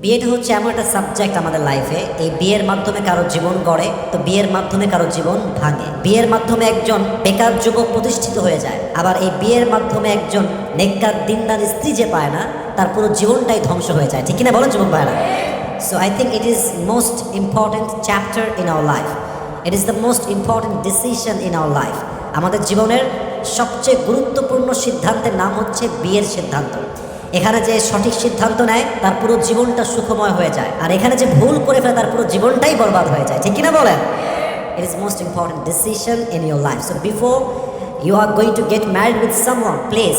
বিয়েটা হচ্ছে এমন একটা সাবজেক্ট আমাদের লাইফে। এই বিয়ের মাধ্যমে কারো জীবন গড়ে, তো বিয়ের মাধ্যমে কারো জীবন ভাঙে। বিয়ের মাধ্যমে একজন বেকার যুবক প্রতিষ্ঠিত হয়ে যায়, আবার এই বিয়ের মাধ্যমে একজন নেককার দিনদার স্ত্রী যে পায় না, তার পুরো জীবনটাই ধ্বংস হয়ে যায়। ঠিক কিনা বলেন যুবক ভাইরা? So I think it is most important chapter in our life. It is the most important decision in our life. আমাদের জীবনের সবচেয়ে গুরুত্বপূর্ণ সিদ্ধান্তের নাম হচ্ছে বিয়ের সিদ্ধান্ত। এখানে যে সঠিক সিদ্ধান্ত নেয় তার পুরো জীবনটা সুখময় হয়ে যায়, আর এখানে যে ভুল করে ফেলে তার পুরো জীবনটাই বরবাদ হয়ে যায়। ঠিক কিনা বলেন? It is most important decision in your life. So before you are going to get married with someone, please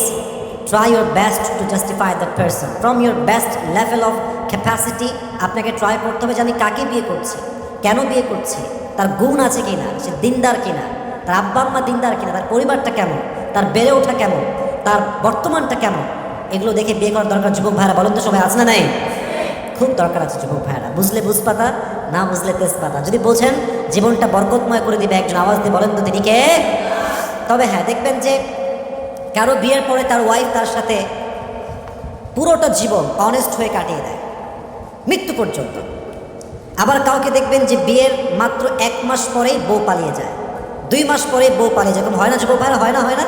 try your best to justify that person from your best level of capacity. আপনাকে try করতে হবে যে আমি কাকে বিয়ে করছি, কেন বিয়ে করছি, তার গুণ আছে কিনা, সে দিনদার কিনা, তার আব্বা আম্মা দিনদার কিনা, তার পরিবারটা কেমন, তার বেড়ে ওঠা কেমন, তার বর্তমানটা কেমন। এগুলো দেখে বিয়ে করার দরকার যুবক ভাইরা। বলেন তো সবাই, আছে না নাই? খুব দরকার আছে যুবক ভাইরা। বুঝলে বুঝপাতা, না বুঝলে তেজপাতা। যদি বোঝেন জীবনটা বরকতময় করে দিবে, একজন আওয়াজ দিয়ে বলেন তো তিনি কে? তবে হ্যাঁ, দেখবেন যে কারো বিয়ের পরে তার ওয়াইফ তার সাথে পুরোটা জীবন অনেস্ট হয়ে কাটিয়ে দেয়, মৃত্যু পর্যন্ত। আবার কাউকে দেখবেন যে বিয়ের মাত্র 1 মাস পরেই বউ পালিয়ে যায়, 2 মাস পরেই বউ পালিয়ে যায়। হয় না যুবক ভাইরা? হয় না? হয় না?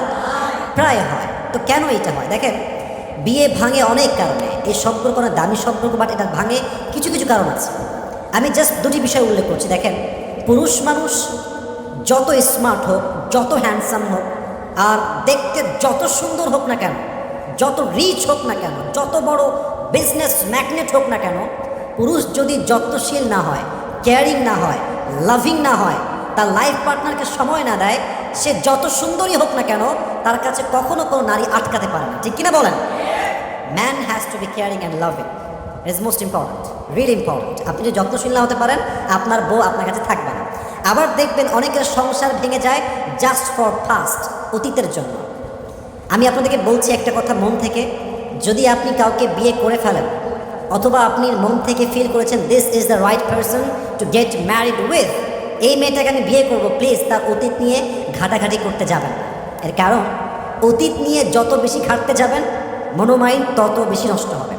প্রায় হয়। তো কেন এটা হয়? দেখেন, বিয়ে ভাঙে অনেক কারণে। এই সম্পর্ক না দামি সম্পর্ক, বাট এটা ভাঙে কিছু কিছু কারণ আছে। আমি জাস্ট দুটি বিষয় উল্লেখ করছি। দেখেন, পুরুষ মানুষ যত স্মার্ট হোক, যত হ্যান্ডসাম হোক, আর দেখতে যত সুন্দর হোক না কেন, যত রিচ হোক না কেন, যত বড় বিজনেস ম্যাগনেট হোক না কেন, পুরুষ যদি যত্নশীল না হয়, কেয়ারিং না হয়, লাভিং না হয়, তার লাইফ পার্টনারকে সময় না দেয়, সে যত সুন্দরী হোক না কেন, তার কাছে কখনো কোনো নারী আটকাতে পারে না। ঠিক কিনা বলেন? Man has to be caring and loving. It is most important, really important. আপনি যদি যত্নশীল না হতে পারেন, আপনার বউ আপনার কাছে থাকবে না। আবার দেখবেন অনেকের সংসার ভেঙে যায় জাস্ট ফর ফাস্ট, অতীতের জন্য। আমি আপনাদেরকে বলছি একটা কথা মন থেকে, যদি আপনি কাউকে বিয়ে করে ফেলেন, অথবা আপনি মন থেকে ফিল করেছেন this is the right person to get married with, এই মেয়েটাকে আমি বিয়ে করবো, প্লিজ তার অতীত নিয়ে ঘাটাঘাটি করতে যাবেন না। এর কারণ, অতীত নিয়ে যত বেশি ঘাটতে যাবেন, মনোমাইন্ড তত বেশি নষ্ট হবে।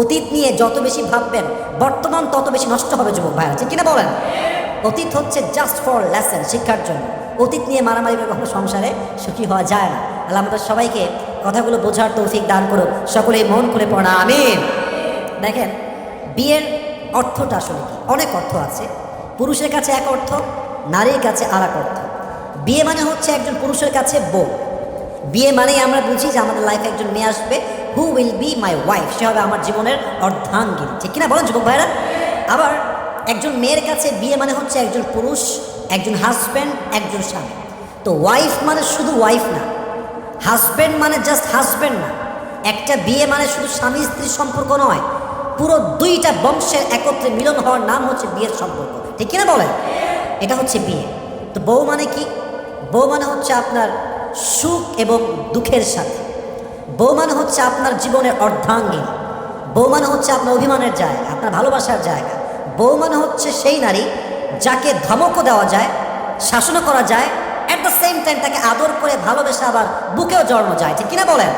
অতীত নিয়ে যত বেশি ভাববেন, বর্তমান তত বেশি নষ্ট হবে যুবক ভাইরা। ঠিক কিনা বলেন? অতীত হচ্ছে জাস্ট ফর লেসন, শিক্ষার জন্য। অতীত নিয়ে মারামারি করে কখনো সংসারে সুখী হওয়া যায় না। আল্লাহ আমাদের সবাইকে কথাগুলো বোঝার তৌফিক দান করুক। সকলেই মন করে পড়া আমিন। দেখেন, বিয়ের অর্থটা আসলে কি? অনেক অর্থ আছে। পুরুষের কাছে এক অর্থ, নারীর কাছে আর এক অর্থ। বিয়ে মানে হচ্ছে একজন পুরুষের কাছে বউ। বিয়ে মানেই আমরা বুঝি যে আমাদের লাইফে একজন মেয়ে আসবে, who will be my wife, সে হবে আমার জীবনের অর্ধাঙ্গিনী। ঠিক কিনা বলেন যুবক ভাইরা? আবার একজন মেয়ের কাছে বিয়ে মানে হচ্ছে একজন পুরুষ, একজন হাজব্যান্ড, একজন স্বামী। তো ওয়াইফ মানে শুধু ওয়াইফ না, হাজব্যান্ড মানে জাস্ট হাজব্যান্ড না। একটা বিয়ে মানে শুধু স্বামী স্ত্রীর সম্পর্ক নয়, পুরো 2টা বংশের একত্রে মিলন হওয়ার নাম হচ্ছে বিয়ের সম্পর্ক। ঠিক কিনা বলেন? এটা হচ্ছে বিয়ে। তো বউ মানে কি? বউ মানে হচ্ছে আপনার সুখ এবং দুঃখের সাথে। বউ মানে হচ্ছে আপনার জীবনের অর্ধাঙ্গিনী। বউ মানে হচ্ছে আপনার অভিমানের জায়গা, আপনার ভালোবাসার জায়গা। বউ মানে হচ্ছে সেই নারী যাকে ধমকও দেওয়া যায়, শাসনও করা যায়, অ্যাট দ্য সেম টাইম তাকে আদর করে ভালোবেসে আবার বুকেও জড়ানো যায়। ঠিক কিনা বলেন?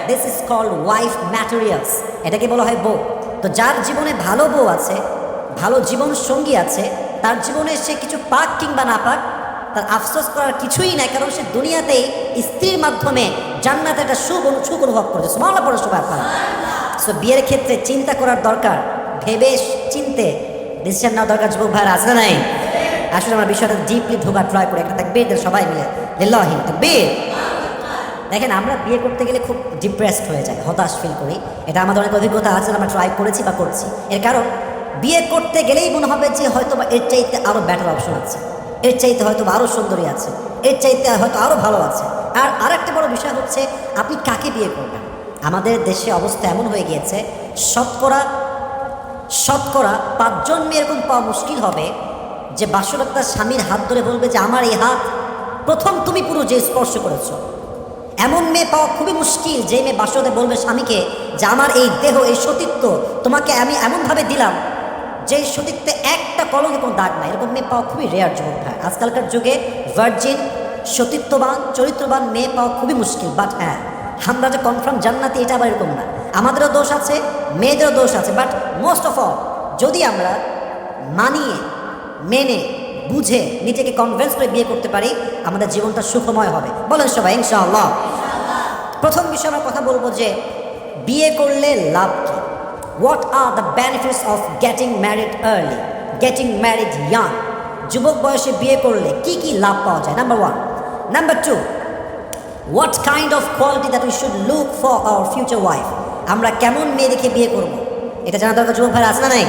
This is called wife materials. এটাকে বলা হয় বউ। তো যার জীবনে ভালো বউ আছে, ভালো জীবন সঙ্গী আছে, তার জীবনে সে কিছু পাক কিংবা না পাক, তার আফসোস করার কিছুই নাই, কারণ সে দুনিয়াতেই স্ত্রীর মাধ্যমে জান্নাতে একটা সুখ অনুভব করেছে। সুবহানাল্লাহ পড়ে সবাই আপনারা। সো বিয়ের ক্ষেত্রে চিন্তা করার দরকার, ভেবে চিনতে ডিসিশন নেওয়া দরকার যুবক ভাইরা। আছে নাই? আসলে আমরা বিষয়টা ডিপলি ঢোকা ট্রাই করে একটা তাকবীর দেন সবাই মিলে, লিল্লাহি তাকবীর। দেখেন, আমরা বিয়ে করতে গেলে খুব ডিপ্রেসড হয়ে যাই, হতাশ ফিল করি। এটা আমাদের অনেক অভিজ্ঞতা আছে, আমরা ট্রাই করেছি বা করছি। এর কারণ, বিয়ে করতে গেলেই মনে হবে যে হয়তো বা এর চাইতে আরও বেটার অপশন আছে, এর চাইতে হয়তো আরও সুন্দরী আছে, এর চাইতে হয়তো আরও ভালো আছে। আর আরেকটা বড় বিষয় হচ্ছে আপনি কাকে বিয়ে করবেন। আমাদের দেশে অবস্থা এমন হয়ে গিয়েছে, শতকরা 5 জন মেয়ে এরকম পাওয়া মুশকিল হবে যে বাসরতার স্বামীর হাত ধরে বলবে যে আমার এই হাত প্রথম তুমি পুরো যে স্পর্শ করেছো। এমন মেয়ে পাওয়া খুবই মুশকিল যে মেয়ে বাসরতে বলবে স্বামীকে যে আমার এই দেহ, এই সতীত্ব তোমাকে আমি এমনভাবে দিলাম যে সতীত্বে একটা কলঙ্কে কোনো দাগ নাই। এরকম মেয়ে পাওয়া খুবই রেয়ার যুবক ভাই। আজকালকার যুগে ভার্জিন, সতীত্ববান, চরিত্রবান মেয়ে পাওয়া খুবই মুশকিল। বাট হ্যাঁ, আমরা যে কনফার্ম জান্নাতি এটা আবার এরকম না। আমাদেরও দোষ আছে, মেয়েদেরও দোষ আছে। বাট মোস্ট অফ অল যদি আমরা মানিয়ে মেনে বুঝে নিজেকে কনভিন্স করে বিয়ে করতে পারি, আমাদের জীবনটা সুখময় হবে। বলেন সবাই ইনশাআল্লাহ। প্রথম বিষয় আমরা কথা বলবো যে বিয়ে করলে লাভ কি। What are the benefits of getting married early, getting married young. যুবক বয়সে বিয়ে করলে কি কি লাভ পাওয়া যায়, number one. Number two, what kind of quality that we should look for our future wife. আমরা কেমন মেয়ে দেখে বিয়ে করব, এটা জানা দরকার যুবক ভাই, আছে না নাই?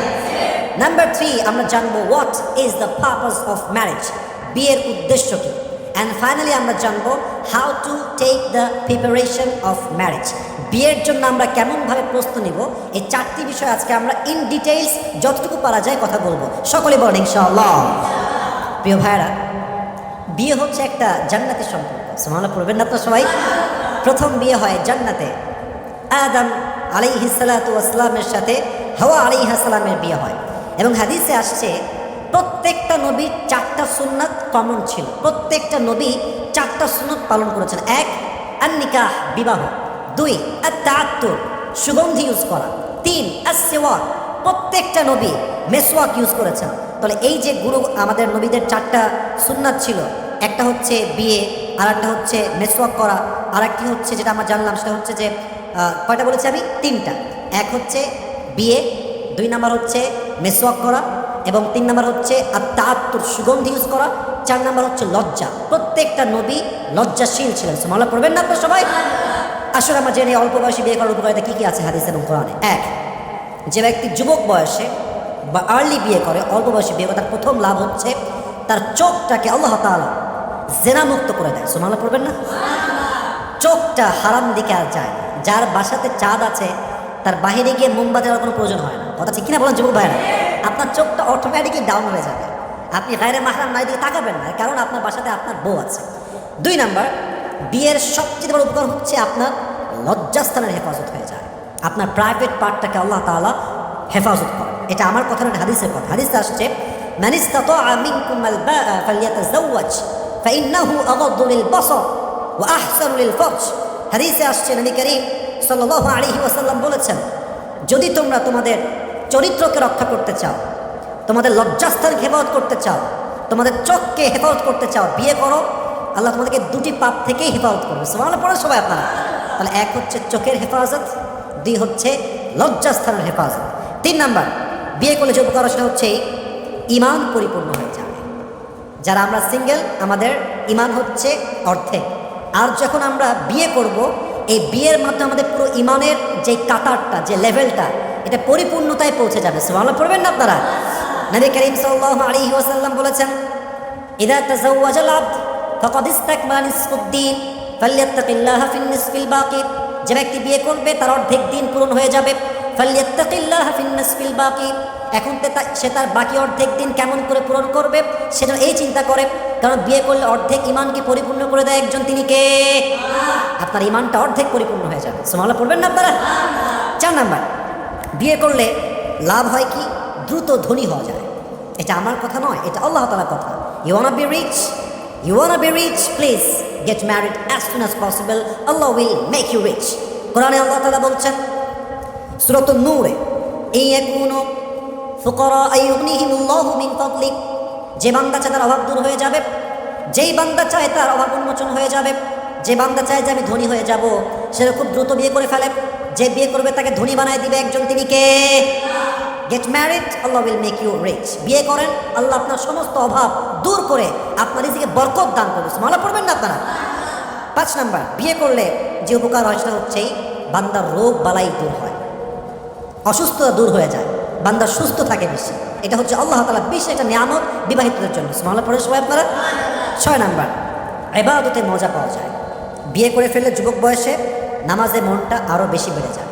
নাম্বার থ্রি, আমরা জানবো what is the purpose of marriage, বিয়ের উদ্দেশ্য কি। অ্যান্ড ফাইনালি আমরা জানবো how to take the preparation of marriage, বিয়ের জন্য আমরা কেমনভাবে প্রস্তুতি নিব। এই চারটি বিষয় আজকে আমরা ইন ডিটেইলস যতটুকু পারা যায় কথা বলবো। সকলে বলেন ইনশাআল্লাহ। প্রিয় ভাইরা, বিয়ে হচ্ছে একটা জান্নাতের সম্পর্ক। সুবহানাল্লাহ পড়বেন না আপনারা সবাই? প্রথম বিয়ে হয় জান্নাতে। আদম আলাইহিস সালাতু ওয়াস সালামের সাথে হাওয়া আলাইহিস সালামের বিয়ে হয়। এবং হাদিসে আসছে প্রত্যেকটা নবীর চারটা সুন্নাত কমন ছিল। প্রত্যেকটা নবী চারটা সুন্নাত পালন করেছেন। এক, আন-নিকাহ, বিবাহ। দুই, আত-তাআত্তুর, সুগন্ধি ইউজ করা। তিন, আস-সিওয়াক, প্রত্যেকটা নবী মেসওয়াক ইউজ করেছেন। তাহলে এই যে গুরু আমাদের নবীদের চারটা সুন্নাত ছিল, একটা হচ্ছে বিয়ে, আর একটা হচ্ছে মেসওয়াক করা, আর একটি হচ্ছে যেটা আমরা জানলাম সেটা হচ্ছে যে কয়টা বলেছি আমি? তিনটা। এক হচ্ছে বিয়ে, দুই নাম্বার হচ্ছে মেসওয়াক করা, এবং তিন নাম্বার হচ্ছে আত-তাআত্তুর, সুগন্ধি ইউজ করা। চার নাম্বার হচ্ছে লজ্জা। প্রত্যেকটা নবী লজ্জাশীল ছিলেন। সুবহানাল্লাহ পড়বেন না আপনারা সবাই? আসলে আমরা জেনে অল্প বয়সে বিয়ে করার উপকারিতা কী কী আছে হাদিস এবং কোরআনে। এক, যে ব্যক্তি যুবক বয়সে বা আর্লি বিয়ে করে, অল্প বয়সে বিয়ে করে, তার প্রথম লাভ হচ্ছে তার চোখটাকে আল্লাহ তাআলা জেনামুক্ত করে দেয়। সুবহানাল্লাহ পড়বেন না? চোখটা হারাম দিকে আর যায় না। যার বাসাতে চাঁদ আছে তার বাহিরে গিয়ে মোমবাতি দেওয়ার কোনো প্রয়োজন হয় না। কথা ঠিক কিনা বলেন যুবক ভাইরা? আপনার চোখটা অটোমেটিকলি ডাউন হয়ে যাবে। আপনি গায়রে মাহরাম নাই দিকে তাকাবেন না, কারণ আপনার বাসাতে আপনার বউ আছে। দুই নাম্বার, বিয়ের সবচেয়ে বড় উপকার হচ্ছে আপনার লজ্জাস্থানের হেফাজত হয়ে যায়। আপনার প্রাইভেট পার্টটাকে আল্লাহ তাআলা হেফাজত করেন। এটা আমার কথা না, হাদিসের কথা। হাদিসে আসছে মান ইসতাতাআ মিনকুমুল বাআ ফালইয়াতাযাওয়াজ ফাইন্নাহু আগাদ্দু লিলবাসার ওয়া আহসানু লিলফরজ। হাদিসে আসছে নবী করিম সাল্লাল্লাহু আলাইহি ওয়াসাল্লাম বলেছেন, যদি তোমরা তোমাদের চরিত্রকে রক্ষা করতে চাও, তোমাদের লজ্জাস্থানকে হেফাজত করতে চাও, তোমাদের চোখকে হেফাজত করতে চাও, বিয়ে করো। আল্লাহ তোমাদেরকে দুটি পাপ থেকেই হেফাজত করবে। সুবহানাল্লাহ পড়েন সবাই আপনারা? তাহলে এক হচ্ছে চোখের হেফাজত, দুই হচ্ছে লজ্জাস্থানের হেফাজত। তিন নাম্বার, বিয়ে করলে যে উপকার সেটা হচ্ছে ঈমান পরিপূর্ণ হয়ে যাবে। যারা আমরা সিঙ্গেল, আমাদের ঈমান হচ্ছে অর্ধেক। আর যখন আমরা বিয়ে করব, এই বিয়ের মাধ্যমে আমাদের পুরো ঈমানের যে কাতারটা, যে লেভেলটা, এটা পরিপূর্ণতায় পৌঁছে যাবে। সুবহানাল্লাহ পড়বেন না আপনারা? নবী করিম সাল্লাল্লাহু আলাইহি ওয়াসাল্লাম বলেছেন, ইযা তাযাওয়াজাল আবদ ফাকাদ ইসতাকমালা নিসফুদ্দীন ফালইয়াত্তাকিল্লাহা ফিন-নিসফিল বাকি। যে ব্যক্তি বিয়ে করবে তার অর্ধেক দিন পূরণ হয়ে যাবে। ফালইয়াত্তাকিল্লাহা ফিন-নিসফিল বাকি। এখন সে তার বাকি অর্ধেক দিন কেমন করে পূরণ করবে সেটা এই চিন্তা করে, কারণ বিয়ে করলে অর্ধেক ঈমানকে পরিপূর্ণ করে দেয় একজন, তিনি কে? আপনার ঈমানটা অর্ধেক পরিপূর্ণ হয়ে যাবে। সুবহানাল্লাহ পড়বেন না আপনারা? চার নাম্বার, বিয়ে করলে লাভ হয় কি? দ্রুত ধনী হওয়া যায়। এটা আমার কথা নয়, এটা আল্লাহ তাআলার কথা। You wanna be rich, you wanna be rich, please get married as soon as possible, Allah will make you rich. কোরআনে আল্লাহ তাআলা বলছেন সূরাতুন নূরে, ইয়াকুনু ফুকারা আইয়ুগনিহিমুল্লাহু মিন ফাদলি। যে বান্দা চায় তার অভাব দূর হয়ে যাবে, যেই বান্দা চায় তার অভাব উন্মোচন হয়ে যাবে, যে বান্দা চায় যে আমি ধনী হয়ে যাব, সে খুব দ্রুত বিয়ে করে ফেলে। যে বিয়ে করবে তাকে ধনী বানায় দিবে একজন, তিনি কে? Get married, Allah will make you rich. বিয়ে করেন, আল্লাহ আপনার সমস্ত অভাব দূর করে আপনার রিজিকে বরকত দান করবে। সুবহানাল্লাহ পড়বেন না আপনারা? পাঁচ নাম্বার, বিয়ে করলে যে উপকার হয় সেটা হচ্ছে বান্দার রোগ বালাই দূর হয়, অসুস্থতা দূর হয়ে যায়, বান্দা সুস্থ থাকে বেশি। এটা হচ্ছে আল্লাহ তাআলা বিশেষ একটা নিয়ামত বিবাহিতদের জন্য। সুবহানাল্লাহ পড়েন সবাই আপনারা? ছয় নাম্বার, ইবাদতে মজা পাওয়া যায়। বিয়ে করে ফেললে যুবক বয়সে নামাজে মনটা আরও বেশি বেড়ে যায়,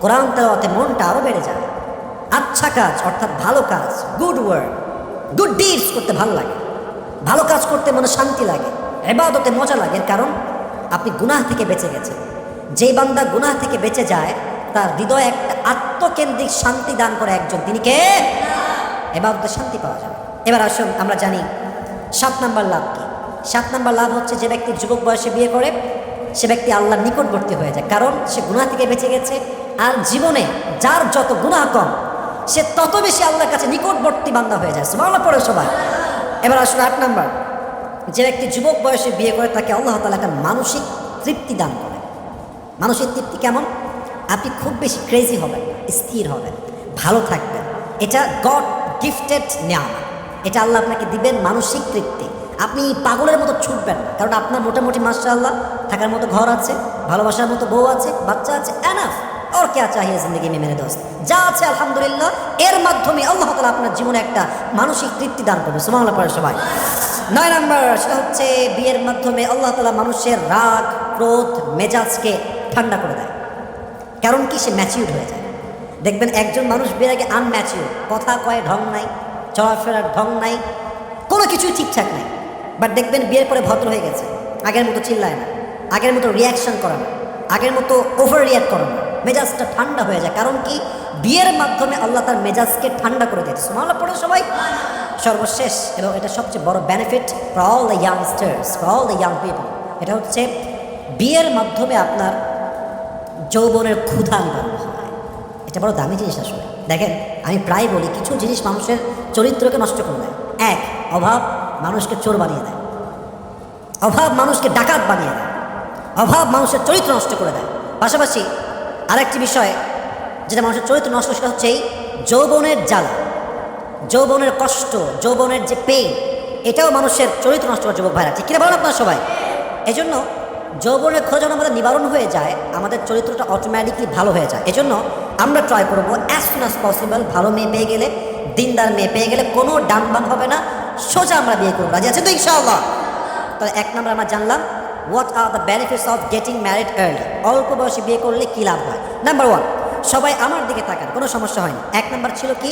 কোরআন তেলাওয়াতে মনটা আরও বেড়ে যায়। আচ্ছা কাজ অর্থাৎ ভালো কাজ, গুড ওয়ার্ক, গুড ডিডস করতে ভালো লাগে, ভালো কাজ করতে মনে শান্তি লাগে, ইবাদতে মজা লাগে। এর কারণ আপনি গুনাহ থেকে বেঁচে গেছেন। যেই বান্দা গুনাহ থেকে বেঁচে যায় তার হৃদয়ে একটা আত্মকেন্দ্রিক শান্তি দান করে একজন, তিনি কে? ইবাদতে শান্তি পাওয়া যায়। এবার আসুন আমরা জানি 7 নাম্বার লাভ কি। 7 নাম্বার লাভ হচ্ছে যে ব্যক্তি যুবক বয়সে বিয়ে করে সে ব্যক্তি আল্লাহর নিকটবর্তী হয়ে যায়, কারণ সে গুনাহ থেকে বেঁচে গেছে। আর জীবনে যার যত গুনাহ কম সে তত বেশি আল্লাহর কাছে নিকটবর্তী বান্দা হয়ে যায়। সুবহানাল্লাহ পড়ে সবাই। এবার আসলে 8 নাম্বার, যে ব্যক্তি যুবক বয়সে বিয়ে করে তাকে আল্লাহ তাআলা একটা মানসিক তৃপ্তি দান করে। মানসিক তৃপ্তি কেমন? আপনি খুব বেশি ক্রেজি হবেন, স্থির হবেন, ভালো থাকবেন। এটা গড গিফটেড নিয়ামত। এটা আল্লাহ আপনাকে দিবেন মানসিক তৃপ্তি। আপনি পাগলের মতো ছুটবেন না, কারণ আপনার মোটামুটি মাশাআল্লাহ থাকার মতো ঘর আছে, ভালোবাসার মতো বউ আছে, বাচ্চা আছে, এনাফ। और क्या चाहिए जिंदगी में मेरे दोस्त? যা আছে আলহামদুলিল্লাহ, এর মাধ্যমে আল্লাহ তাআলা আপনার জীবনে একটা মানসিক তৃপ্তি দান করবে। সুবহানাল্লাহ পড়ে সবাই। 9 নাম্বার, সেটা হচ্ছে বিয়ের মাধ্যমে আল্লাহ তাআলা মানুষের রাগ, ক্রোধ, মেজাজকে ঠান্ডা করে দেয়। কারণ কি? সে ম্যাচিউর হয়ে যায়। দেখবেন একজন মানুষ বিয়ের আগে আনম্যাচিউর, কথা কয় ঢং নাই, চলাফেরার ঢং নাই, কোনো কিছুই ঠিকঠাক নাই। বাট দেখবেন বিয়ের পরে ভদ্র হয়ে গেছে, আগের মতো চিল্লায় না, আগের মতো রিয়াকশন করে না, আগের মতো ওভার রিয়াক্ট করে না, মেজাজটা ঠান্ডা হয়ে যায়। কারণ কি? বিয়ের মাধ্যমে আল্লাহ তার মেজাজকে ঠান্ডা করে দিয়েছে। সুবহানাল্লাহ পড়ে সবাই। সর্বশেষ এবং এটা সবচেয়ে বড় benefit for all the youngsters, for all the young people, এটা হচ্ছে বিয়ের মাধ্যমে আপনার যৌবনের ক্ষুধা নিবারণ হয়। এটা বড় দামি জিনিস আসলে। দেখেন, আমি প্রায় বলি কিছু জিনিস মানুষের চরিত্রকে নষ্ট করে দেয়। এক, অভাব মানুষকে চোর বানিয়ে দেয়, অভাব মানুষকে ডাকাত বানিয়ে দেয়, অভাব মানুষের চরিত্র নষ্ট করে দেয়। পাশাপাশি আরেকটি বিষয় যেটা মানুষের চরিত্র নষ্ট, সেটা হচ্ছে এই যৌবনের জ্বালা, যৌবনের কষ্ট, যৌবনের যে পেইন, এটাও মানুষের চরিত্র নষ্ট করে যুবক ভাইরা। ঠিক কিনা বলেন আপনারা সবাই? এজন্য যৌবনের ক্ষোধ যখন আমাদের নিবারণ হয়ে যায়, আমাদের চরিত্রটা অটোমেটিকলি ভালো হয়ে যায়। এজন্য আমরা ট্রাই করবো অ্যাজ সুন অ্যাজ পসিবল ভালো মেয়ে পেয়ে গেলে, দিনদার মেয়ে পেয়ে গেলে কোনো ডানবাম হবে না, সোজা আমরা বিয়ে করবো। রাজি আছেন তো ইনশাআল্লাহ? তাহলে 1 নম্বর আমরা জানলাম what are the benefits of getting married early. অল্প বয়সে বিয়ে করলে কী লাভ হয়। নাম্বার 1, সবাই আমার দিকে তাকান, কোনো সমস্যা হয়নি। 1 নম্বর ছিল কি?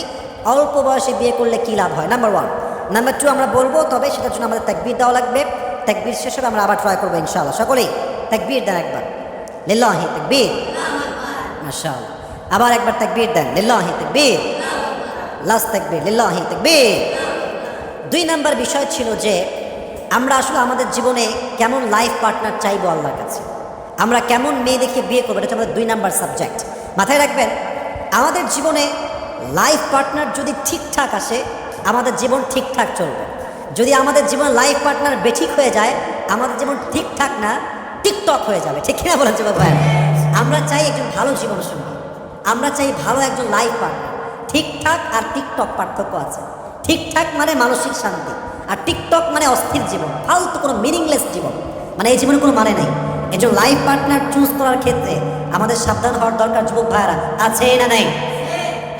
অল্প বয়সে বিয়ে করলে কী লাভ হয়, নাম্বার 1। নাম্বার 2 আমরা বলবো, তবে সেটার জন্য আমাদের তাকবীর দেওয়া লাগবে। তাকবীর শেষ হবে, আমরা আবার ট্রাই করবো ইনশাআল্লাহ। সকলেই তাকবীর দেন একবার, লিল্লাহি তাকবীর, মাশাআল্লাহ। আবার একবার তাকবীর দেন, লিল্লাহি তাকবীর, লাস্ট তাকবীর, লিল্লাহি তাকবীর। 2 নম্বর বিষয় ছিল যে আমরা আসলে আমাদের জীবনে কেমন লাইফ পার্টনার চাইবো আল্লাহর কাছে, আমরা কেমন মেয়ে দেখে বিয়ে করবো, এটা হচ্ছে আমাদের 2 নম্বর সাবজেক্ট। মাথায় রাখবেন, আমাদের জীবনে লাইফ পার্টনার যদি ঠিকঠাক আসে, আমাদের জীবন ঠিকঠাক চলবে। যদি আমাদের জীবন লাইফ পার্টনার বেঠিক হয়ে যায়, আমাদের জীবন ঠিকঠাক না, টিকটক হয়ে যাবে। ঠিক কিনা বলেন যুবক ভাই? আমরা চাই একজন ভালো জীবন সঙ্গী, আমরা চাই ভালো একজন লাইফ পার্টনার। ঠিকঠাক আর টিকটক পার্থক্য আছে। ঠিকঠাক মানে মানসিক শান্তি, আর টিকটক মানে অস্থির জীবন, ফালতু কোনো মিনিংলেস জীবন, মানে এই জীবনে কোনো মানে নেই। এই জন্য লাইফ পার্টনার চুজ করার ক্ষেত্রে আমাদের সাবধান হওয়ার দরকার। যুবক ভাইরা আছে না নাই?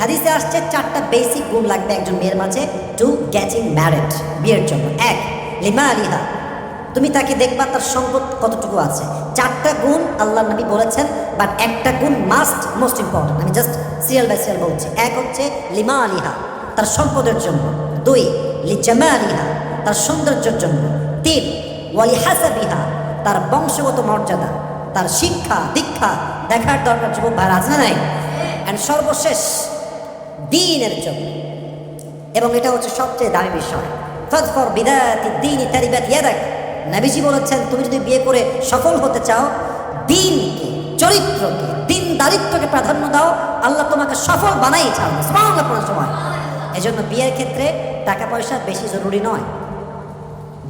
হাদিসে আসছে 4টা বেসিক গুণ লাগবে একজন মেয়ের মাঝে টু গেটিং ম্যারিড, বিয়ের জন্য। 1, লিমা আলিহা, তুমি তাকে দেখবা তার সম্পদ কতটুকু আছে। 4টা গুণ আল্লাহ নবী বলেছেন, বাট একটা গুণ মাস্ট, মোস্ট ইম্পর্টেন্ট। আমি জাস্ট সিরিয়াল বাই সিরিয়াল বলছি। 1 হচ্ছে লিমা আলিহা, তার সম্পদের জন্য। 2, লিজামা আলিহা, তার সৌন্দর্যের জন্য। 3, ওয়ালি হাসাবিহা, তার বংশগত মর্যাদা, তার শিক্ষা দীক্ষা দেখার দরকার। যুবক ভাইরা আছে না নাই? অ্যান্ড সর্বশেষ দ্বীনের জন্য, এবং এটা হচ্ছে সবচেয়ে দামি বিষয়। ফাযফর বিদাতি দ্বীনি তারিবাত ইয়াদাক। নবীজি বলেছেন, তুমি যদি বিয়ে করে সফল হতে চাও, দ্বীনকে, চরিত্রকে, দ্বীনদারিত্বকে প্রাধান্য দাও, আল্লাহ তোমাকে সফল বানাই ছাড়বে। সুবহানাল্লাহ পড়ার সময়। এজন্য বিয়ের ক্ষেত্রে টাকা পয়সা বেশি জরুরি নয়,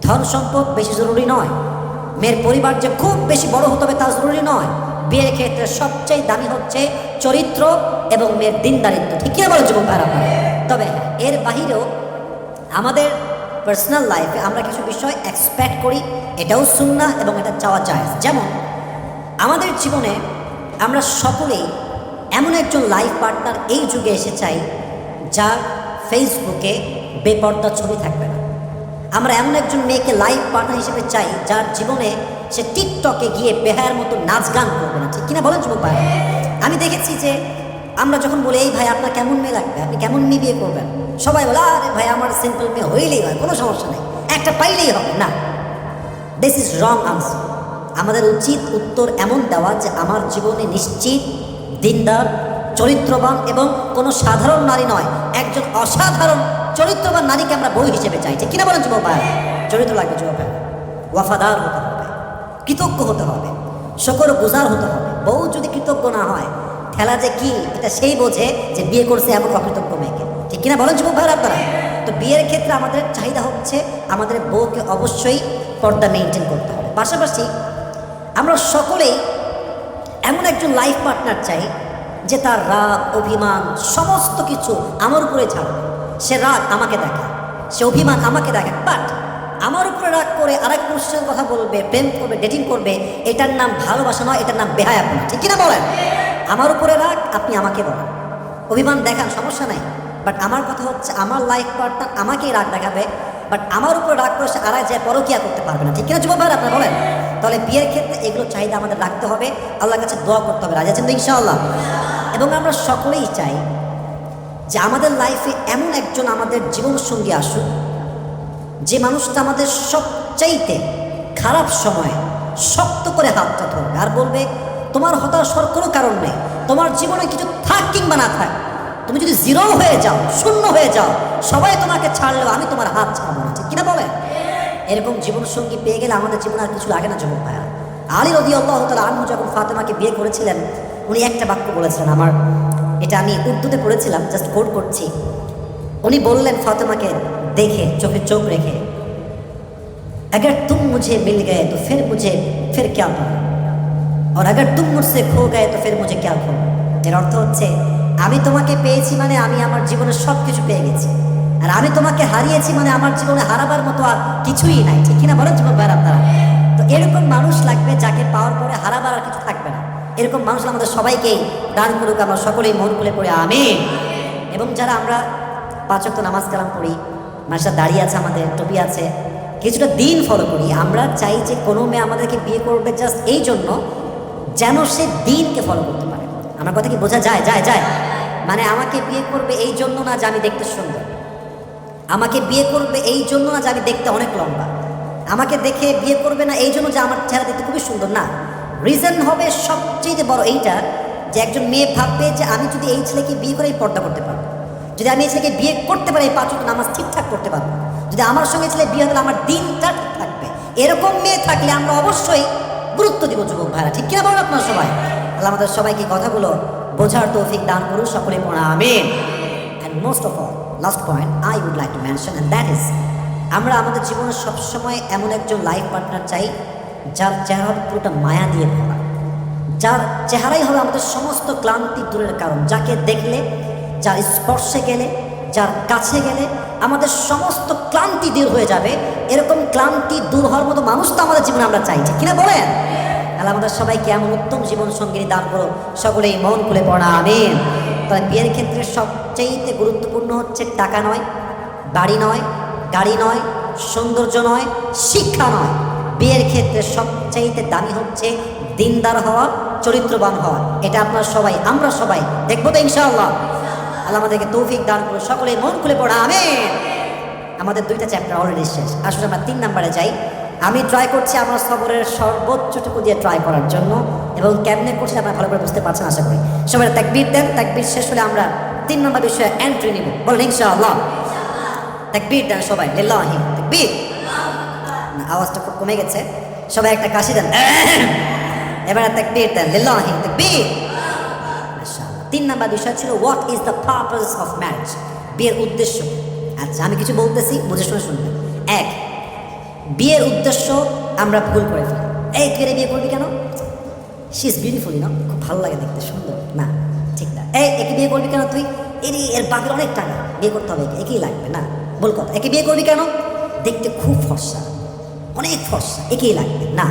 ধন সম্পদ বেশি জরুরি নয়, মেয়ের পরিবার যে খুব বেশি বড় হতে হবে তা জরুরি নয়। বিয়ের ক্ষেত্রে সবচেয়ে দামি হচ্ছে চরিত্র এবং মেয়ের দিনদারিত্ব। ঠিক কিনা বলে যুবক ভাইরা? তবে এর বাহিরেও আমাদের পার্সোনাল লাইফে আমরা কিছু বিষয় এক্সপেক্ট করি, এটাও সুন্নাহ এবং এটা চাওয়া জায়েজ। যেমন আমাদের জীবনে আমরা সকলেই এমন একজন লাইফ পার্টনার এই যুগে এসে চাই যার ফেসবুকে বেপর্দা ছবি থাকবে না। আমরা এমন একজন মেয়েকে লাইফ পার্টনার হিসেবে চাই যার জীবনে সে টিকটকে গিয়ে বেহায়ার মতো নাচ গান করবে না। ঠিক কিনা বলেন যুবক ভাই? আমি দেখেছি যে আমরা যখন বলি, এই ভাই আপনার কেমন মেয়ে লাগবে, আপনি কেমন মেয়ে বিয়ে করবেন, সবাই বলে, আরে ভাই আমার সিম্পল মেয়ে হইলেই হয়, কোনো সমস্যা নেই, একটা পাইলেই হবে। না, দিস ইজ রং আনসার। আমাদের উচিত উত্তর এমন দেওয়া যে আমার জীবনে নিশ্চিত দিনদার, চরিত্রবান এবং কোনো সাধারণ নারী নয়, একজন অসাধারণ চরিত্রবান নারীকে আমরা বউ হিসেবে চাই। ঠিক কিনা বলেন যুবক ভাই? চরিত্র লাগবে যুবক ভাই, ওয়াফাদার হতে হবে, কৃতজ্ঞ হতে হবে, শকর গুজার হতে হবে। বউ যদি কৃতজ্ঞ না হয়, খেলা যে কি এটা সেই বোঝে যে বিয়ে করছে এমন অকৃতজ্ঞ মেয়েকে, ঠিক কিনা বলেন যুবক ভাইরা আপনারা? তো বিয়ের ক্ষেত্রে আমাদের চাহিদা হচ্ছে আমাদের বউকে অবশ্যই পর্দা মেনটেন করতে হবে। পাশাপাশি আমরা সকলেই এমন একজন লাইফ পার্টনার চাই যে তার রাগ অভিমান সমস্ত কিছু আমার উপরে ছাড়বে। সে রাগ আমাকে দেখায়, সে অভিমান আমাকে দেখায়, বাট আমার উপরে রাগ করে আরেক পুরুষের কথা বলবে, প্রেম করবে, ডেটিং করবে, এটার নাম ভালোবাসা নয়, এটার নাম বেহায়াপনা, ঠিক কিনা বলেন? আমার উপরে রাগ, আপনি আমাকে বলেন, অভিমান দেখান, সমস্যা নাই, বাট আমার কথা হচ্ছে আমার লাইফ পার্টনার আমাকেই রাগ দেখাবে, বাট আমার উপরে রাগ করে সে আড়াই যায় পরকিয়া করতে পারবে না, ঠিক কিনা যুবক ভাই আপনারা বলেন? তাহলে বিয়ের ক্ষেত্রে এগুলো চাহিদা আমাদের রাখতে হবে, আল্লাহর কাছে দোয়া করতে হবে, রাজি আছেন তো ইনশাআল্লাহ? এবং আমরা সকলেই চাই যে আমাদের লাইফে এমন একজন আমাদের জীবনসঙ্গী আসুক যে মানুষটা আমাদের সবচাইতে খারাপ সময় শক্ত করে হাতটা ধরবে আর বলবে তোমার হতাশ হওয়ার কোনো কারণ নেই, তোমার জীবনে কিছু থাক কিংবা না থাক, তুমি যদি জিরো হয়ে যাও, শূন্য হয়ে যাও, সবাই তোমাকে ছাড়লেও আমি তোমার হাত ছাড়বো না, ঠিক কিনা বলেন? এরকম জীবনসঙ্গী পেয়ে গেলে আমাদের জীবনে আর কিছু লাগে না যুবক ভাইয়া। আলী রাদিয়াল্লাহু তাআলা আনহু যখন ফাতেমাকে বিয়ে করেছিলেন, উনি একটা বাক্য বলেছিলেন, আমার এটা আমি উর্দুতে পড়েছিলাম, জাস্ট কোট করছি। উনি বললেন ফাতেমাকে দেখে, চোখে চোখ রেখে, अगर तुम मुझे मिल गए तो फिर क्या पाओ, और अगर तुम मुझसे खो गए तो फिर मुझे क्या खो। এর অর্থ হচ্ছে আমি তোমাকে পেয়েছি মানে আমি আমার জীবনে সব কিছু পেয়ে গেছি, আর আমি তোমাকে হারিয়েছি মানে আমার জীবনে হারাবার মতো আর কিছুই নাই, ঠিক কিনা বলেন যুবক ভাইরা আপনারা? তো এরকম মানুষ লাগবে যাকে পাওয়ার পরে হারাবার আর কিছু থাকবে না। এরকম মানুষ আমাদের সবাইকেই দান করুক, আমরা সকলেই মন খুলে পড়ে আমিন। এবং যারা আমরা 5 ওয়াক্ত নামাজ কালাম পড়ি, মাসা দাঁড়িয়ে আছে, আমাদের টুপি আছে, কিছুটা দিন ফলো করি, আমরা চাই যে কোনো মেয়ে আমাদেরকে বিয়ে করবে জাস্ট এই জন্য যেন সে দিনকে ফলো করতে পারে। আমার কথা কি বোঝা যায়? যায়। মানে আমাকে বিয়ে করবে এই জন্য না যে আমি দেখতে সুন্দর, আমাকে বিয়ে করবে এই জন্য না যে আমি দেখতে অনেক লম্বা, আমাকে দেখে বিয়ে করবে না এই জন্য যে আমার চেহারা দেখতে খুবই সুন্দর, না। রিজন হবে সবচেয়ে বড় এইটা যে একজন মেয়ে ভাববে যে আমি যদি এই ছেলেকে বিয়ে করে পর্দা করতে পারবো, যদি আমি এই ছেলেকে বিয়ে করতে পারি 5 ওয়াক্ত নামাজ ঠিকঠাক করতে পারবো, যদি আমার সঙ্গে ছেলে বিয়ে হলে আমার দিনটা ঠিক থাকবে, এরকম মেয়ে থাকলে আমরা অবশ্যই গুরুত্ব দিব যুবক ভাইরা, ঠিক কিনা বলেন আপনারা সবাই? আল্লাহ আমাদের সবাইকে কথাগুলো বোঝার তৌফিক দান করুন, সকলে পড়া আমিন। And most of all last point I would like to mention, and that is আমরা আমাদের জীবনে সবসময় এমন একজন লাইফ পার্টনার চাই যার চেহারা পুরোটা মায়া দিয়ে ভরা, যার চেহারাই হবে আমাদের সমস্ত ক্লান্তি দূরের কারণ, যাকে দেখলে, যার স্পর্শে গেলে, যার কাছে গেলে আমাদের সমস্ত ক্লান্তি দূর হয়ে যাবে। এরকম ক্লান্তি দূর হওয়ার মতো মানুষ তো আমাদের জীবনে আমরা চাই, ঠিক কিনা বলেন? তাহলে আমাদের সবাইকে এমন উত্তম জীবন সঙ্গী দান করো, সকলেই মন খুলে পড়া আমিন। তবে বিয়ের ক্ষেত্রে সবচেয়ে গুরুত্বপূর্ণ হচ্ছে টাকা নয়, বাড়ি নয়, গাড়ি নয়, সৌন্দর্য নয়, শিক্ষা নয়, বিয়ের ক্ষেত্রে সবচাইতে দামি হচ্ছে দিনদার হওয়া, চরিত্রবান হওয়া। এটা আপনারা সবাই, আমরা সবাই দেখবো তো ইনশাআল্লাহ। আল্লাহ আমাদেরকে তৌফিক দান করুন, সকলে মন খুলে পড়া আমিন। আমাদের 2টা চ্যাপ্টার অলরেডি শেষ, আসলে আমরা 3 নম্বরে যাই। আমি ট্রাই করছি আমার সবরের সর্বোচ্চটুকু দিয়ে ট্রাই করার জন্য, এবং কেমনে করছি আপনারা ভালো করে বুঝতে পারছেন আশা করি। সবাই তাকবীর দেন, তাকবীর শেষ হলে আমরা 3 নম্বর বিষয়ে এন্ট্রি নিব, বলেন ইনশাআল্লাহ। তাকবীর দেন সবাই, লিল্লাহি তাকবীর। না, আওয়াজটা খুব কমে গেছে, সবাই একটা কাশি দেন। এবারে তাকবীর দেন, লিল্লাহি তাকবীর। 3 নম্বর বিষয় ছিল what is the purpose of marriage, বিয়ের উদ্দেশ্য। আচ্ছা, আমি কিছু বলতেছি, বুঝে শুনে শুনবেন। 1, বিয়ের উদ্দেশ্য আমরা ভুল করে ফেলি। এই তুই বিয়ে করবি কেন? শি ইজ বিউটিফুল, না, খুব ভালো লাগে দেখতে, সুন্দর না, ঠিক না। একে বিয়ে করবি কেন তুই? এর বাপের অনেক টাকা, বিয়ে করতে হবে, একেই লাগবে, না, ভুল কথা। একে বিয়ে করবি কেন? দেখতে খুব ফর্সা, অনেক ফর্সা, একেই লাগবে, না।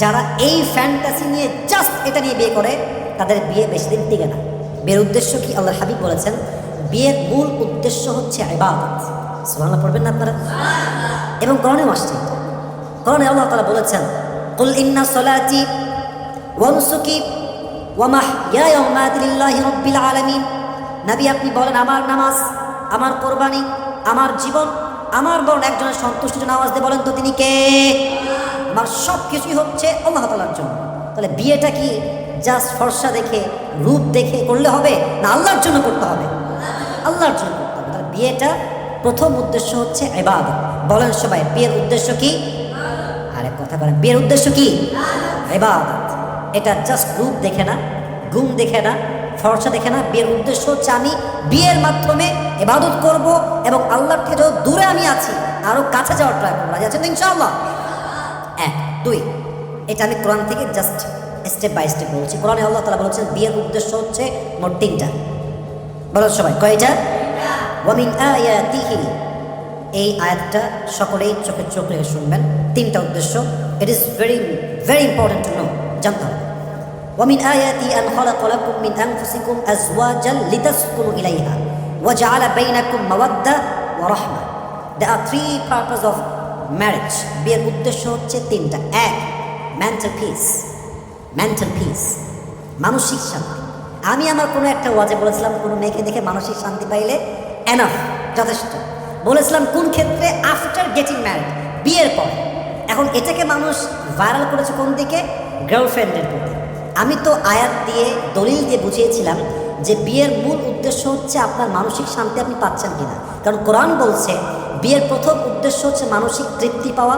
যারা এই ফ্যান্টাসি নিয়ে জাস্ট এটা নিয়ে বিয়ে করে তাদের বিয়ে বেশি দিন টিকে না। বিয়ের উদ্দেশ্য কি? আল্লাহর হাবিব বলেছেন বিয়ের মূল উদ্দেশ্য হচ্ছে ইবাদত। সুবহানাল্লাহ পড়বেন না আপনারা? এবং কোরআনেও আসছে, কোরআনে আল্লাহ তাআলা বলেছেন কুল ইন্না সলাতি ওয়া নুসুকি ওয়া মাহইয়ায়া ওয়া মামাতি লিল্লাহি রাব্বিল আলামিন। নবী আপনি বলেন আমার নামাজ, আমার কোরবানি, আমার জীবন, আমার বরং একজনের সন্তুষ্টির জন্য আওয়াজ দিয়ে বলেন তো তিনি কে? আমার সব কিছুই হচ্ছে আল্লাহ তাআলার জন্য। তাহলে বিয়েটা কি জাস্ট ফর্সা দেখে, রূপ দেখে করলে হবে, না আল্লাহর জন্য করতে হবে? আল্লাহর জন্য করতে হবে। তাহলে বিয়েটা প্রথম উদ্দেশ্য হচ্ছে ইবাদত। বলেন সবাই, বিয়ের উদ্দেশ্য কি? আরে কথা বলেন, বিয়ের উদ্দেশ্য কি? ইবাদত। এটা জাস্ট রূপ দেখে না, গুণ দেখে না, ফর্সা দেখে না। বিয়ের উদ্দেশ্য হচ্ছে আমি বিয়ের মাধ্যমে ইবাদত করব এবং আল্লাহর থেকে যত দূরে আমি আছি আরো কাছে যাওয়ার ট্রাই করবো। রাজি আছেন তো ইনশাআল্লাহ? এক, দুই, এটা আমি কোরআন থেকে জাস্ট স্টেপ বাই স্টেপ বলছি। কোরআনে আল্লাহ তাআলা বলেছেন বিয়ের উদ্দেশ্য হচ্ছে মোট তিনটা। বলো সবাই, কয়টা? ওয়ামিন আয়াতিহি, এই আয়াতটা সকলেই চোখে চোখ রেখে শুনবেন। তিনটা উদ্দেশ্য। It is very very important to know, জানতে হবে। ওয়ামিন আয়াতি আন খালাকা লাকুম মিন আনফুসিকুম আজওয়াজান লিতাসকুনু ইলাইহা ওয়া জাআলা বাইনাকুম মাওয়াদ্দা ওয়া রাহমা। দেয়ার আর থ্রি পারপাস অফ ম্যারেজ। বিয়ের উদ্দেশ্য হচ্ছে তিনটা। এক, মেন্টাল পিস, মেন্টাল পিস, মানসিক শান্তি। আমি আমার কোনো একটা ওয়াজে বলেছিলাম কোনো মেয়েকে দেখে মানসিক শান্তি পাইলে এনাফ, যথেষ্ট। বলেছিলাম কোন ক্ষেত্রে? আফটার গেটিং ম্যারিড, বিয়ের পর। এখন এটাকে মানুষ ভাইরাল করেছে কোন দিকে? গার্লফ্রেন্ডের প্রতি। আমি তো আয়াত দিয়ে দলিল দিয়ে বুঝিয়েছিলাম যে বিয়ের মূল উদ্দেশ্য হচ্ছে আপনার মানসিক শান্তি আপনি পাচ্ছেন কিনা। কারণ কোরআন বলছে বিয়ের প্রথম উদ্দেশ্য হচ্ছে মানসিক তৃপ্তি পাওয়া,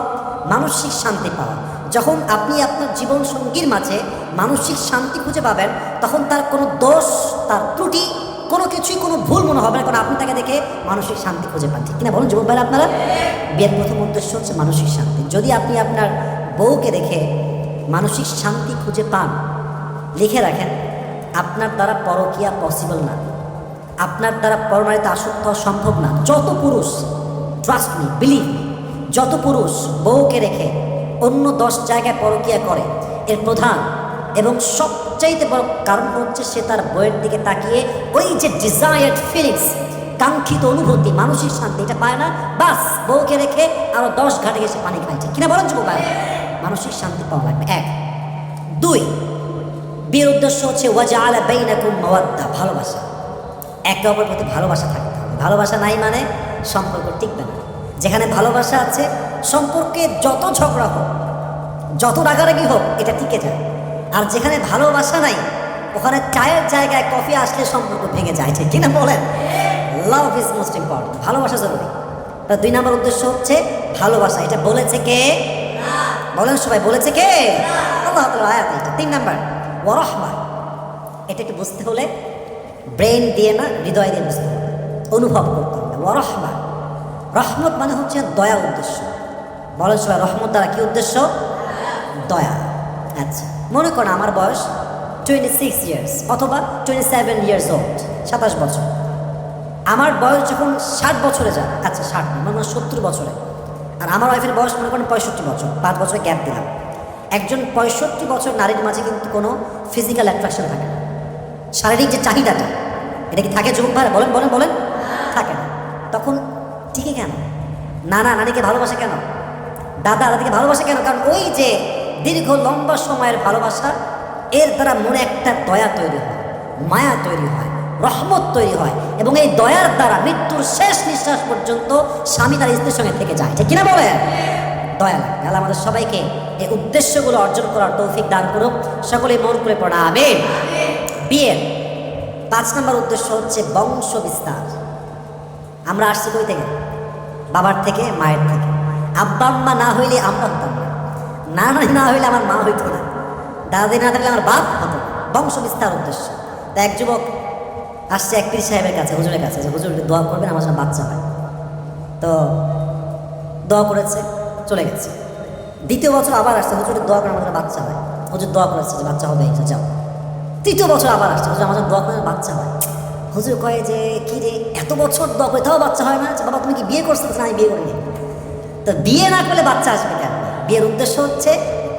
মানসিক শান্তি পাওয়া। যখন আপনি আপনার জীবন সঙ্গীর মাঝে মানসিক শান্তি খুঁজে পাবেন তখন তার কোনো দোষ, তার ত্রুটি, কোনো কিছুই কোনো ভুল মনে হবে না, কারণ আপনি তাকে দেখে মানসিক শান্তি খুঁজে পান। ঠিক কিনা বলুন যুবক ভাইরা আপনারা? বিয়ের প্রথম উদ্দেশ্য হচ্ছে মানসিক শান্তি। যদি আপনি আপনার বউকে দেখে মানসিক শান্তি খুঁজে পান, লিখে রাখেন আপনার দ্বারা পরকীয়া পসিবল না, আপনার দ্বারা পরনারীতে আসক্ত হওয়া সম্ভব না। যত পুরুষ, ট্রাস্ট মি, বিলিভ মি, যত পুরুষ বউকে রেখে অন্য 10 জায়গায় পরকীয়া করে, এর প্রধান এবং সবচাইতে বড় কারণ হচ্ছে সে তার বইয়ের দিকে তাকিয়ে ওই যে ডিজায়ার্ড ফিলিংস, কাঙ্ক্ষিত অনুভূতি, মানসিক শান্তি এটা পায় না। বাস বউকে রেখে আরো 10 ঘাটে গেছে পানি খাইছে। কিনা বলেন যুবক ভাই? মানসিক শান্তি পাওয়া লাগবে। এক, দুই, বিয়ের উদ্দেশ্য হচ্ছে ওয়াজআলা বাইনাকুম মাওয়াদ্দা, ভালোবাসা। একে অপরের প্রতি ভালোবাসা থাকতে হবে। ভালোবাসা নাই মানে সম্পর্ক টিকবে না। যেখানে ভালোবাসা আছে সম্পর্কে যত ঝগড়া হোক, যত রাগারাগি হোক, এটা টিকে যায়। আর যেখানে ভালোবাসা নাই ওখানে চায়ের জায়গায় কফি আসলে সম্পর্ক ভেঙে যায়। ঠিক কিনা বলেন? লাভ ইজ মোস্ট ইম্পর্টেন্ট, ভালোবাসা জরুরি। তার 2 নম্বর উদ্দেশ্য হচ্ছে ভালোবাসা। এটা বলেছে কে? বলেন সবাই, বলেছে কে? আল্লাহ তাআলা আয়াত। এটা 3 নম্বর, ওয়া রাহমা। এটা একটু বুঝতে হলে ব্রেন দিয়ে না, হৃদয় দিয়ে বুঝতে হবে, অনুভব করতে হবে। ওয়া রাহমা, রহমত মানে হচ্ছে দয়া উদ্দেশ্য। বলেন সবাই, রহমত দ্বারা কি উদ্দেশ্য? দয়া। আচ্ছা, মনে করেন আমার বয়স 26 ইয়ার্স অথবা 27 ইয়ার্স ওল্ড, 27 বছর। আমার বয়স যখন 60 বছরে যায়, আচ্ছা 60 না, মানে 70 বছরে, আর আমার ওয়াইফের বয়স মনে করেন 65 বছর, 5 বছর গ্যাপ দিলাম। একজন 65 বছর নারীর মাঝে কিন্তু কোনো ফিজিক্যাল অ্যাট্রাকশন থাকে না, শারীরিক যে চাহিদাটা, এটা কি থাকে যুবক ভাই? বলেন বলেন বলেন, থাকে না। তখন ঠিকই কেন? নানা নানিকে ভালোবাসে কেন? দাদা দাদিকে ভালোবাসে কেন? কারণ ওই যে দীর্ঘ লম্বা সময়ের ভালোবাসা, এর দ্বারা মনে একটা দয়া তৈরি হয়, মায়া তৈরি হয়, রহমত তৈরি হয়, এবং এই দয়ার দ্বারা মৃত্যুর শেষ নিঃশ্বাস পর্যন্ত স্বামী তার স্ত্রীর সঙ্গে থেকে যায়। ঠিক কিনা বলেন? দয়া লাগে। আল্লাহ আমাদের সবাইকে এই উদ্দেশ্যগুলো অর্জন করার তৌফিক দান করুক। সকলেই মন করে পড়া আমিন। বিয়ের 5 নম্বর উদ্দেশ্য হচ্ছে বংশ বিস্তার। আমরা আসছি কই থেকে? বাবার থেকে, মায়ের থেকে। আব্বা আম্মা না হইলে আমরা হতাম না, নানা না হইলে আমার মা হইত না, দাদি না থাকলে আমার বাপ হতো। বংশ বিস্তার উদ্দেশ্য। তা এক যুবক আসছে এক পীর সাহেবের কাছে, হুজুরের কাছে, যে হুজুর দোয়া করবেন আমার জন্য বাচ্চা হয়। তো দোয়া করেছে, চলে গেছে। দ্বিতীয় বছর আবার আসছে, হুজুরের দোয়া করে আমার জন্য বাচ্চা হয়। হুজুর দোয়া করেছে যে বাচ্চা হবে, যাও। তৃতীয় বছর আবার আসছে, হুজুর আমার জন্য দোয়া করে বাচ্চা হয়। হুজুর কয়ে যে কি রে, এত বছর দোয়া করে তাও বাচ্চা হয় না? বাবা তুমি কি বিয়ে করছো? না, আমি বিয়ে করিনি। তো বিয়ে না করলে বাচ্চা আসবে কেন? বিয়ের উদ্দেশ্য হচ্ছে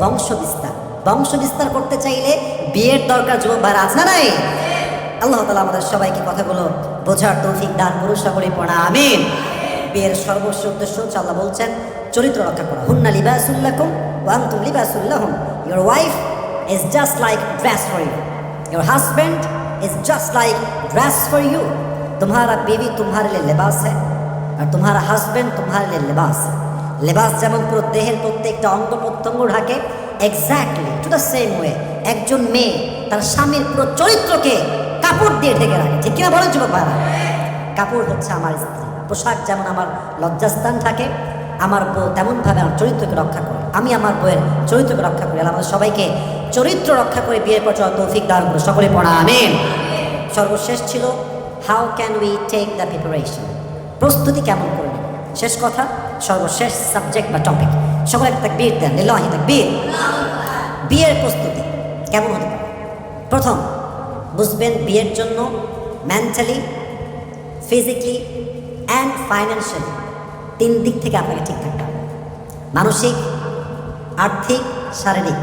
বংশ বিস্তার। বংশ বিস্তার করতে চাইলে বিয়ের দরকার। যুবক ভাইরা আছে না নাই? আল্লাহ তাআলা আমাদের সবাইকে কথাগুলো বোঝার তৌফিক দান করুন। সকলেই পড়া আমিন। বিয়ের সর্বস্ব উদ্দেশ্য হচ্ছে, আল্লাহ বলছেন, চরিত্র রক্ষা করা। হুন্না লিবাসুল লাকুম ওয়া আনতুম লিবাসুল লাহুম। Your wife is just like dress for you, your husband is just like dress for you. तुम्हारा बीवी तुम्हारे लिए लिबास है और तुम्हारा हस्बैंड तुम्हारे लिए लिबास है। लिबास যেমন পুরো দেহের প্রত্যেকটা অঙ্গ প্রত্যঙ্গ ঢাকে, exactly to the same way একজন মেয়ে তার স্বামীর পুরো চরিত্রকে কাপড় দিয়ে ঢেকে রাখে। ঠিক কিনা বলেন যুবক ভাইরা? কাপড় হচ্ছে আমার স্ত্রী। পোশাক যেমন আমার লজ্জাস্থান থাকে, আমার বউ তেমনভাবে আমার চরিত্রকে রক্ষা করে। আমি আমার বউয়ের চরিত্রকে রক্ষা করি। আমাদের সবাইকে চরিত্র রক্ষা করে বিয়ের পর তৌফিক দান করে। সকলে পড়া আমিন। সর্বশেষ ছিল how can we take the preparation, প্রস্তুতি কেমন করে নেব। শেষ কথা, সর্বশেষ সাবজেক্ট বা টপিক, সকলে একটা তাকবীর দেন, লিল্লাহি তাকবীর। বিয়ের প্রস্তুতি কেমন হতে পারে? প্রথম বুঝবেন বিয়ের জন্য মেন্টালি, ফিজিক্যালি অ্যান্ড ফাইন্যান্সিয়ালি 3 দিক থেকে আপনাকে ঠিক থাকতে হবে। মানসিক, আর্থিক, শারীরিক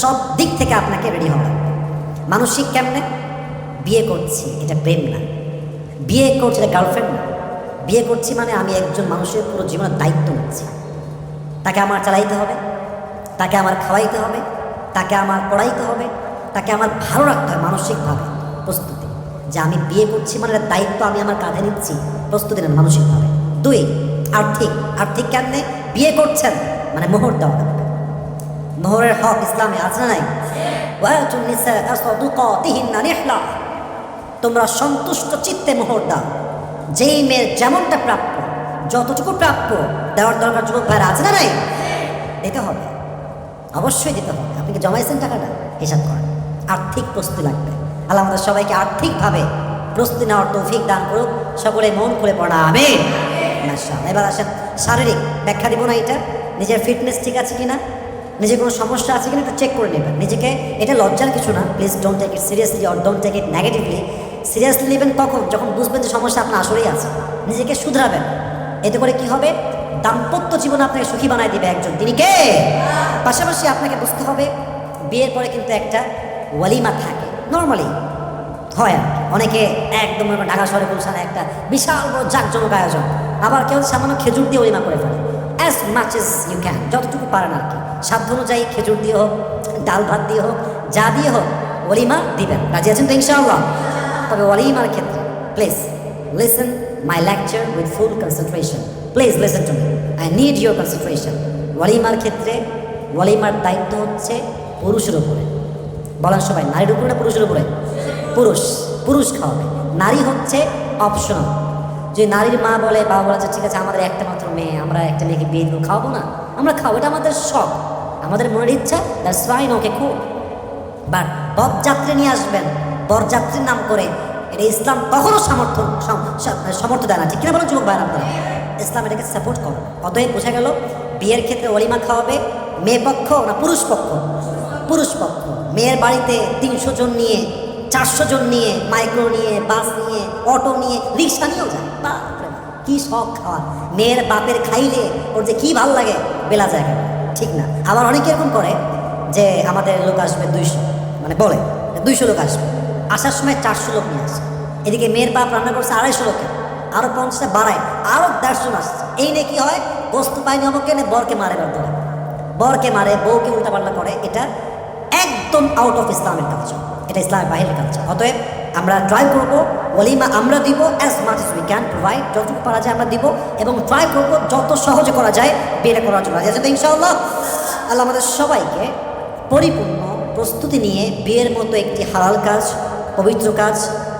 সব দিক থেকে আপনাকে রেডি হতে হবে। মানসিক কেমনে? বিয়ে করছি এটা প্রেম না, বিয়ে করছি এটা গার্লফ্রেন্ড না। বিয়ে করছি মানে আমি একজন মানুষের পুরো জীবনের দায়িত্ব নিচ্ছি। তাকে আমার চালাইতে হবে, তাকে আমার খাওয়াইতে হবে, তাকে আমার পড়াইতে হবে, তাকে আমার ভালো রাখতে হবে মানসিকভাবে। প্রস্তুতি যে আমি বিয়ে করছি মানে দায়িত্ব আমি আমার কাঁধে নিচ্ছি, প্রস্তুতি নেন মানসিকভাবে। 2 আর্থিক। আর্থিক কেমনে? বিয়ে করছেন মানে মোহর দেওয়া লাগবে। মোহরের হক ইসলামে আছে না নাই? তোমরা সন্তুষ্ট চিত্তে মোহর দাও। যেই মেয়ের যেমনটা প্রাপ্য, যতটুকু প্রাপ্য দেওয়ার দরকার যুবক ভাইরা আছে না নাই? দিতে হবে, অবশ্যই দিতে হবে। আপনি কি জমাইছেন টাকাটা? হিসাব করেন। আর্থিক প্রস্তুতি লাগবে। আল্লাহ আমাদের সবাইকে আর্থিকভাবে প্রস্তুতি নেওয়ার তৌফিক দান করুক। সকলে মন খুলে পড়া আমিন। মাশাআল্লাহ। এবার আসেন শারীরিক। ব্যাখ্যা দিব না এটা, নিজের ফিটনেস ঠিক আছে কিনা, নিজের কোনো সমস্যা আছে কিনা একটু চেক করে নেবেন নিজেকে। এটা লজ্জার কিছু না, please don't take it seriously or don't take it negatively. Seriously নেবেন তখন যখন বুঝবেন যে সমস্যা আপনার আসলেই আছে। নিজেকে শুধরাবেন। এতে করে কি হবে? দাম্পত্য জীবন আপনাকে সুখী বানায় দিবে একজন, তিনি কে? পাশাপাশি আপনাকে বুঝতে হবে বিয়ের পরে কিন্তু একটা ওয়ালিমা থাকে, নর্মালি হয়। অনেকে একদম ঢাকা শহরে গুলশানে একটা বিশাল বড় জাঁকজমক আয়োজন, আবার কেউ সামান্য খেজুর দিয়ে ওলিমা করে ফেলে। As much as you can, যতটুকু পারেন আর কি, সাধ্য অনুযায়ী খেজুর দিয়ে হোক, ডাল ভাত দিয়ে হোক, যা দিয়ে হোক ওলিমা দিবেন। রাজি আছেন তো ইনশাআল্লাহ? তবে ওলিমার ক্ষেত্রে please listen my lecture with full concentration. Please listen to me, I need your concentration. ওলিমার ক্ষেত্রে ওলিমার দায়িত্ব হচ্ছে পুরুষের উপরে। বলেন সবাই, নারীর উপরে না পুরুষের উপরে? পুরুষ, পুরুষ খাওয়াবে, নারী হচ্ছে অপশনাল। যে নারীর মা বলে, বাবা বলে যে ঠিক আছে আমাদের একটা মাত্র মেয়ে, আমরা একটা মেয়েকে বিয়ে দেবো, খাওয়াবো না, আমরা খাওয়াবো, এটা আমাদের শখ, আমাদের মনের ইচ্ছা, দ্যাটস ফাইন, ওকে খুব। বাট বরযাত্রী নিয়ে আসবেন বরযাত্রীর নাম করে, এটা ইসলাম কখনো সমর্থন দেয় না। ঠিক কিনা বলেন যুবক ভাইরা? আপনারা ইসলাম এটাকে সাপোর্ট করে। অতএব বোঝা গেল বিয়ের ক্ষেত্রে ওলিমা খাওয়াবে মেয়ে পক্ষ না পুরুষ পক্ষ? পুরুষ পক্ষ। মেয়ের বাড়িতে 300 জন নিয়ে, 400 জন নিয়ে, মাইক্রো নিয়ে, বাস নিয়ে, অটো নিয়ে, রিক্সা নিয়েও যায়। বাপরে কি শখ খাওয়া! মেয়ের বাপের খাইলে ওর যে কি ভাল লাগে বেলা যায়, ঠিক না? আবার অনেকে এরকম করে যে আমাদের লোক আসবে 200, মানে বলে 200 লোক আসবে, আসার সময় 400 লোক নিয়ে আসে। এদিকে মেয়ের বাপ রান্না করছে 250 লোকের, আরো 50টা বাড়ায়, আরো 150 জন আসছে। এই নিয়ে কি হয়? বস্তু পায়নি হবে কেন? বরকে মারে, বরকে মারে, বউকে উল্টাপাল্টা করে। এটা একদম আউট অফ ইসলামের কালচার, এটা ইসলামের বাহিরের কালচার। অতএব আমরা ট্রাই করবো ওলিমা আমরা দিব as much age we can provide, যতটুকু পারা যায় আমরা দিব, এবং ট্রাই করবো যত সহজে করা যায় বিয়েটা করার জন্য। আছে ইনশাআল্লাহ? আল্লাহ আমাদের সবাইকে পরিপূর্ণ প্রস্তুতি নিয়ে বিয়ের মতো একটি হালাল কাজ, পবিত্র কাজ,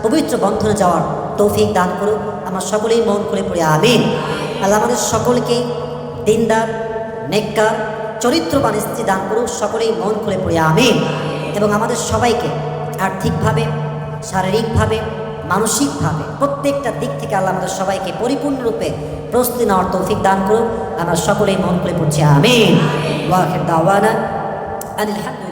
পবিত্র বন্ধনে যাওয়ার তৌফিক দান করুক। আমরা সকলেই মন খুলে পড়ি আমিন। আল্লাহ আমাদের সকলকেই দিনদার, নেককার, চরিত্রবান স্ত্রী দান করুক। সকলেই মন খুলে পড়ি আমিন। এবং আমাদের সবাইকে আর্থিকভাবে, শারীরিকভাবে, মানসিকভাবে প্রত্যেকটা দিক থেকে আল্লাহ আমাদের সবাইকে পরিপূর্ণরূপে প্রস্তুতি নেওয়ার তৌফিক দান করুক। আমরা সকলেই মন খুলে পড়ছি আমিন। ওয়া আখির দাওয়ানা আনিল হামদুলিল্লাহ।